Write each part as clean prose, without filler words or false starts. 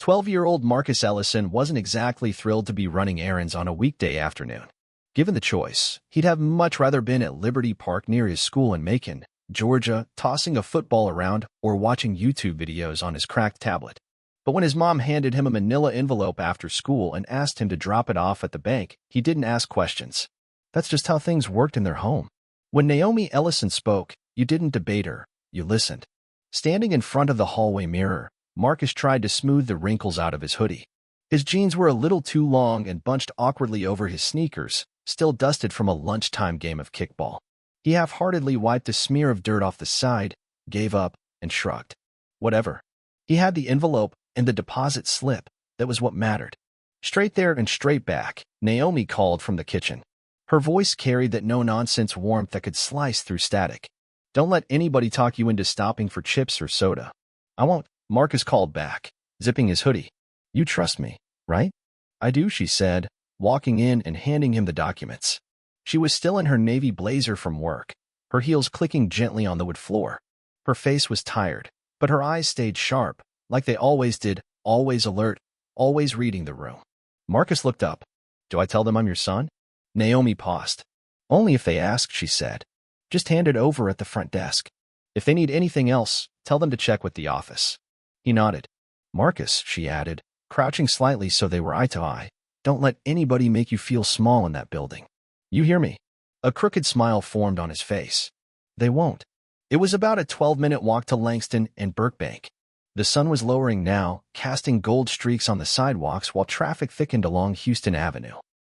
12-year-old Marcus Ellison wasn't exactly thrilled to be running errands on a weekday afternoon. Given the choice, he'd have much rather been at Liberty Park near his school in Macon, Georgia, tossing a football around or watching YouTube videos on his cracked tablet. But when his mom handed him a manila envelope after school and asked him to drop it off at the bank, he didn't ask questions. That's just how things worked in their home. When Naomi Ellison spoke, you didn't debate her, you listened. Standing in front of the hallway mirror, Marcus tried to smooth the wrinkles out of his hoodie. His jeans were a little too long and bunched awkwardly over his sneakers, still dusted from a lunchtime game of kickball. He half-heartedly wiped a smear of dirt off the side, gave up, and shrugged. Whatever. He had the envelope and the deposit slip. That was what mattered. Straight there and straight back, Naomi called from the kitchen. Her voice carried that no-nonsense warmth that could slice through static. Don't let anybody talk you into stopping for chips or soda. I won't, Marcus called back, zipping his hoodie. You trust me, right? I do, she said, walking in and handing him the documents. She was still in her navy blazer from work, her heels clicking gently on the wood floor. Her face was tired, but her eyes stayed sharp, like they always did, always alert, always reading the room. Marcus looked up. Do I tell them I'm your son? Naomi paused. Only if they ask, she said. Just hand it over at the front desk. If they need anything else, tell them to check with the office. He nodded. Marcus, she added, crouching slightly so they were eye to eye, don't let anybody make you feel small in that building. You hear me? A crooked smile formed on his face. They won't. It was about a 12-minute walk to Langston and Burbank. The sun was lowering now, casting gold streaks on the sidewalks while traffic thickened along Houston Avenue.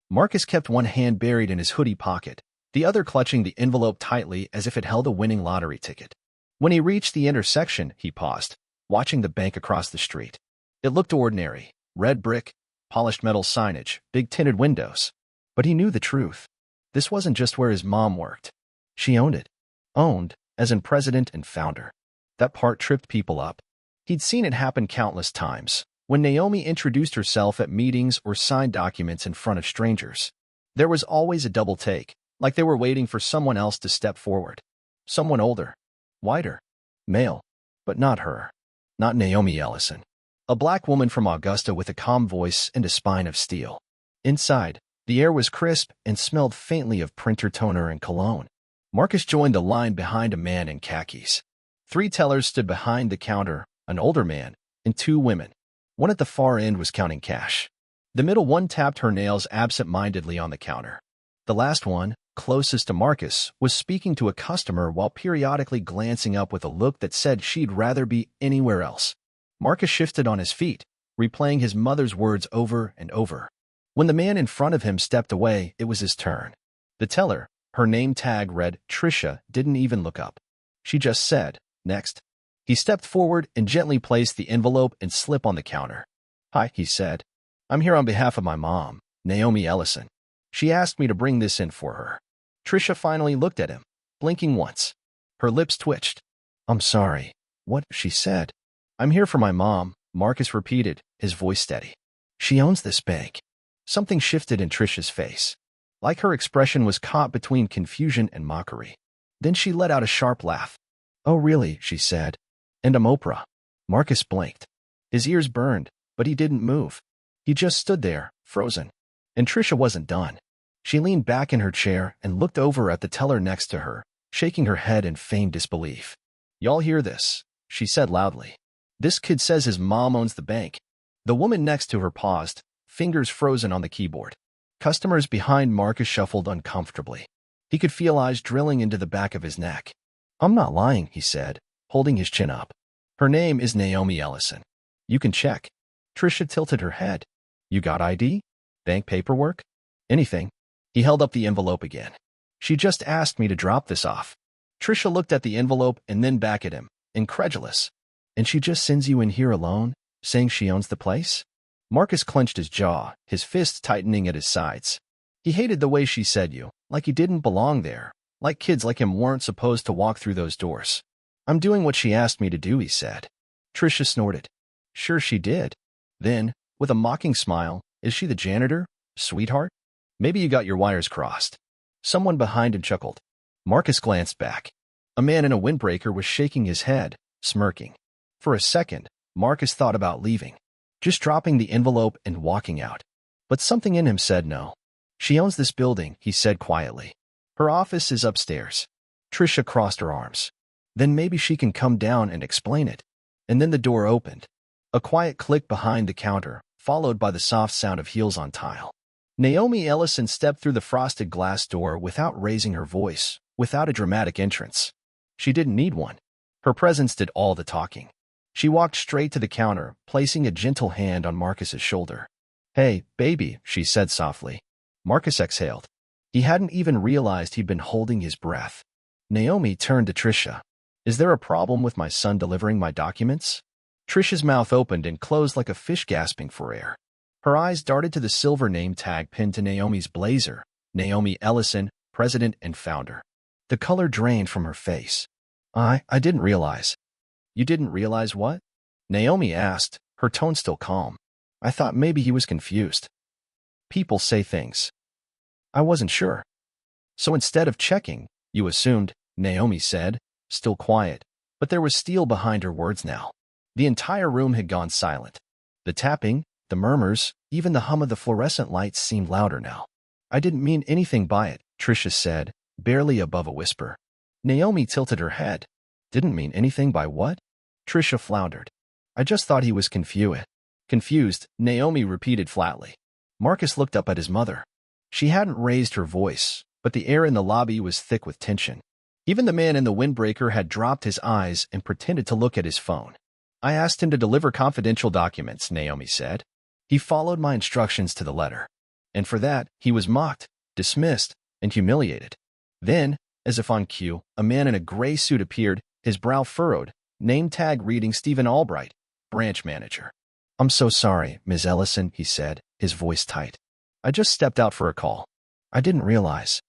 Marcus kept one hand buried in his hoodie pocket, the other clutching the envelope tightly as if it held a winning lottery ticket. When he reached the intersection, he paused, watching the bank across the street. It looked ordinary, red brick, polished metal signage, big tinted windows. But he knew the truth. This wasn't just where his mom worked. She owned it. Owned, as in president and founder. That part tripped people up. He'd seen it happen countless times, when Naomi introduced herself at meetings or signed documents in front of strangers. There was always a double take, like they were waiting for someone else to step forward. Someone older, whiter, male, but not her. Not Naomi Ellison. A black woman from Augusta with a calm voice and a spine of steel. Inside, the air was crisp and smelled faintly of printer toner and cologne. Marcus joined the line behind a man in khakis. 3 tellers stood behind the counter, an older man, and 2 women. One at the far end was counting cash. The middle one tapped her nails absent-mindedly on the counter. The last one, closest to Marcus, was speaking to a customer while periodically glancing up with a look that said she'd rather be anywhere else. Marcus shifted on his feet, replaying his mother's words over and over. When the man in front of him stepped away, it was his turn. The teller, her name tag read Tricia, didn't even look up. She just said, "Next." He stepped forward and gently placed the envelope and slip on the counter. "Hi," he said. "I'm here on behalf of my mom, Naomi Ellison. She asked me to bring this in for her." Tricia finally looked at him, blinking once. Her lips twitched. "I'm sorry." "What?" she said. "I'm here for my mom," Marcus repeated, his voice steady. "She owns this bank." Something shifted in Tricia's face. Like her expression was caught between confusion and mockery. Then she let out a sharp laugh. "Oh, really?" she said. "And I'm Oprah." Marcus blinked. His ears burned, but he didn't move. He just stood there, frozen. And Tricia wasn't done. She leaned back in her chair and looked over at the teller next to her, shaking her head in feigned disbelief. "Y'all hear this?" she said loudly. "This kid says his mom owns the bank." The woman next to her paused, fingers frozen on the keyboard. Customers behind Marcus shuffled uncomfortably. He could feel eyes drilling into the back of his neck. "I'm not lying," he said, holding his chin up. "Her name is Naomi Ellison. You can check." Tricia tilted her head. "You got ID? Bank paperwork? Anything?" He held up the envelope again. "She just asked me to drop this off." Tricia looked at the envelope and then back at him, incredulous. "And she just sends you in here alone, saying she owns the place?" Marcus clenched his jaw, his fists tightening at his sides. He hated the way she said you, like he didn't belong there, like kids like him weren't supposed to walk through those doors. "I'm doing what she asked me to do," he said. Tricia snorted. "Sure she did." Then, with a mocking smile, "Is she the janitor? Sweetheart? Maybe you got your wires crossed." Someone behind him chuckled. Marcus glanced back. A man in a windbreaker was shaking his head, smirking. For a second, Marcus thought about leaving. just dropping the envelope and walking out. But something in him said no. She owns this building, he said quietly. Her office is upstairs. Trisha crossed her arms. Then maybe she can come down and explain it. And then the door opened. A quiet click behind the counter, followed by the soft sound of heels on tile. Naomi Ellison stepped through the frosted glass door without raising her voice, without a dramatic entrance. She didn't need one. Her presence did all the talking. She walked straight to the counter, placing a gentle hand on Marcus's shoulder. "Hey, baby," she said softly. Marcus exhaled. He hadn't even realized he'd been holding his breath. Naomi turned to Trisha. "Is there a problem with my son delivering my documents?" Trisha's mouth opened and closed like a fish gasping for air. Her eyes darted to the silver name tag pinned to Naomi's blazer, Naomi Ellison, president and founder. The color drained from her face. I didn't realize." "You didn't realize what?" Naomi asked, her tone still calm. "I thought maybe he was confused. People say things. I wasn't sure." "So instead of checking, you assumed," Naomi said, still quiet, but there was steel behind her words now. The entire room had gone silent. The tapping, the murmurs, even the hum of the fluorescent lights seemed louder now. "I didn't mean anything by it," Trisha said, barely above a whisper. Naomi tilted her head. "Didn't mean anything by what?" Trisha floundered. "I just thought he was confused." "Confused," Naomi repeated flatly. Marcus looked up at his mother. She hadn't raised her voice, but the air in the lobby was thick with tension. Even the man in the windbreaker had dropped his eyes and pretended to look at his phone. "I asked him to deliver confidential documents," Naomi said. "He followed my instructions to the letter. And for that, he was mocked, dismissed, and humiliated." Then, as if on cue, a man in a gray suit appeared, his brow furrowed, name tag reading Stephen Albright, branch manager. "I'm so sorry, Ms. Ellison," he said, his voice tight. "I just stepped out for a call. I didn't realize."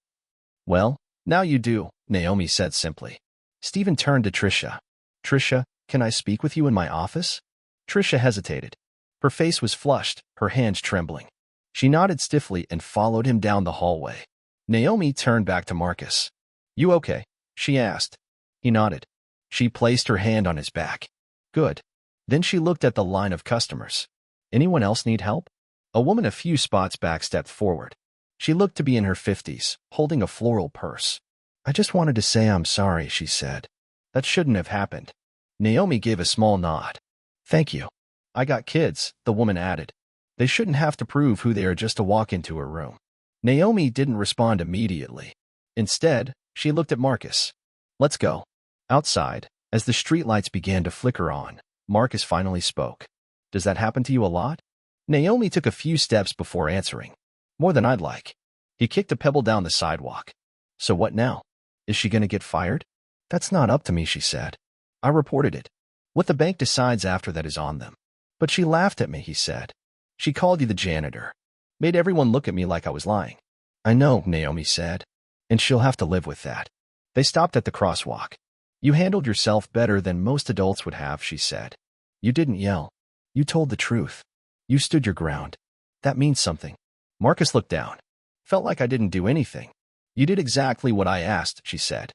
"Well, now you do," Naomi said simply. Stephen turned to Trisha. "Trisha, can I speak with you in my office?" Trisha hesitated. Her face was flushed, her hands trembling. She nodded stiffly and followed him down the hallway. Naomi turned back to Marcus. "You okay?" she asked. He nodded. She placed her hand on his back. "Good." Then she looked at the line of customers. "Anyone else need help?" A woman a few spots back stepped forward. She looked to be in her 50s, holding a floral purse. "I just wanted to say I'm sorry," she said. "That shouldn't have happened." Naomi gave a small nod. "Thank you. I got kids," the woman added. "They shouldn't have to prove who they are just to walk into a room." Naomi didn't respond immediately. Instead, she looked at Marcus. "Let's go." Outside, as the streetlights began to flicker on, Marcus finally spoke. "Does that happen to you a lot?" Naomi took a few steps before answering. "More than I'd like." He kicked a pebble down the sidewalk. "So what now? Is she going to get fired?" "That's not up to me," she said. "I reported it. What the bank decides after that is on them." "But she laughed at me," he said. "She called you the janitor. Made everyone look at me like I was lying." "I know," Naomi said. "And she'll have to live with that." They stopped at the crosswalk. "You handled yourself better than most adults would have," she said. "You didn't yell. You told the truth. You stood your ground. That means something." Marcus looked down. "Felt like I didn't do anything." "You did exactly what I asked," she said.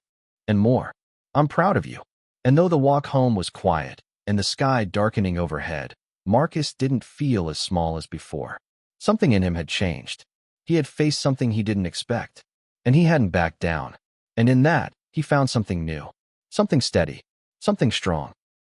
"And more. I'm proud of you." And though the walk home was quiet and the sky darkening overhead, Marcus didn't feel as small as before. Something in him had changed. He had faced something he didn't expect, and he hadn't backed down. And in that, he found something new, something steady, something strong.